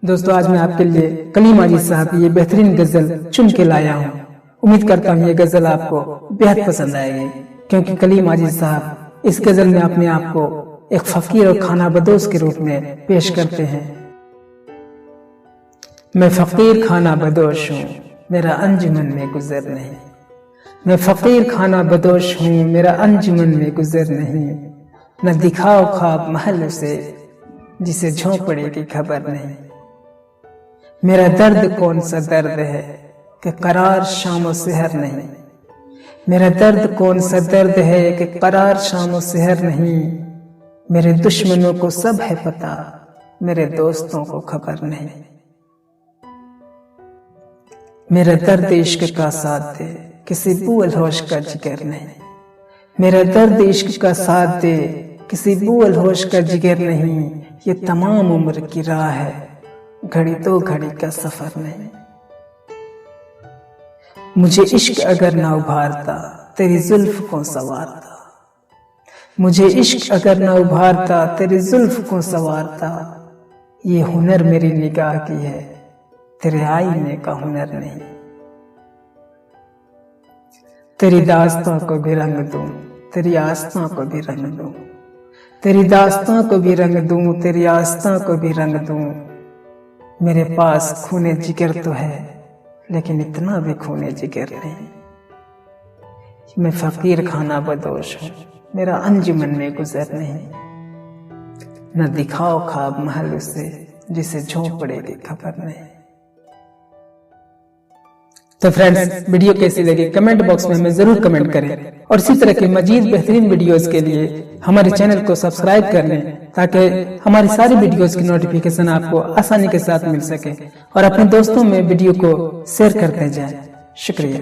दोस्तों आज मैं आपके लिए कलीम अजीज साहब की ये बेहतरीन गजल चुन के लाया हूँ। उम्मीद करता हूँ ये गजल आपको बेहद पसंद आएगी, क्योंकि कलीम अजीज साहब इस गजल में अपने आप को एक फकीर और खाना बदोश के रूप में पेश करते हैं। मैं फकीर खाना बदोश हूँ, मेरा अंजुमन में गुजर नहीं। मैं फकीर खाना बदोश हूँ, मेरा अंजुमन में गुजर नहीं। न दिखाओ ख्वाब महल से जिसे झोंपड़े की खबर नहीं। मेरा दर्द कौन सा दर्द है कि करार शाम सहर नहीं। मेरा दर्द कौन सा दर्द है कि करार शाम सहर नहीं। मेरे दुश्मनों को सब है पता, मेरे दोस्तों को खबर नहीं। मेरा दर्द इश्क का साथ दे, किसी बुअल होश का जिगर नहीं। मेरा दर्द इश्क का साथ दे, किसी बुअल होश का जिगर नहीं। ये तमाम उम्र की राह है, घड़ी तो घड़ी का सफर नहीं। मुझे इश्क अगर ना उभारता, तेरी जुल्फ को संवारता। मुझे इश्क अगर ना उभारता, तेरी जुल्फ को संवारता। ये हुनर मेरी निगाह की है, तेरे आईने का हुनर नहीं। तेरी दास्तां को भी रंग दूं, तेरी आस्तां को भी रंग दूं। तेरी दास्तां को भी रंग दूं, तेरी आस्तां को भी रंग दूं। मेरे पास खूने जिगर तो है, लेकिन इतना भी खूने जिगर नहीं। मैं फकीर खाना बदोश हूँ, मेरा अंजुमन में गुजर नहीं। न दिखाओ ख्वाब महल से जिसे झोंपड़े की खबर नहीं। तो फ्रेंड्स, वीडियो कैसी लगी कमेंट बॉक्स में हमें जरूर कमेंट करें, और इसी तरह के मजीद बेहतरीन वीडियोस के लिए हमारे चैनल को सब्सक्राइब कर लें, ताकि हमारी सारी वीडियोस की नोटिफिकेशन आपको आसानी के साथ मिल सके, और अपने दोस्तों में वीडियो को शेयर करते जाएं। शुक्रिया।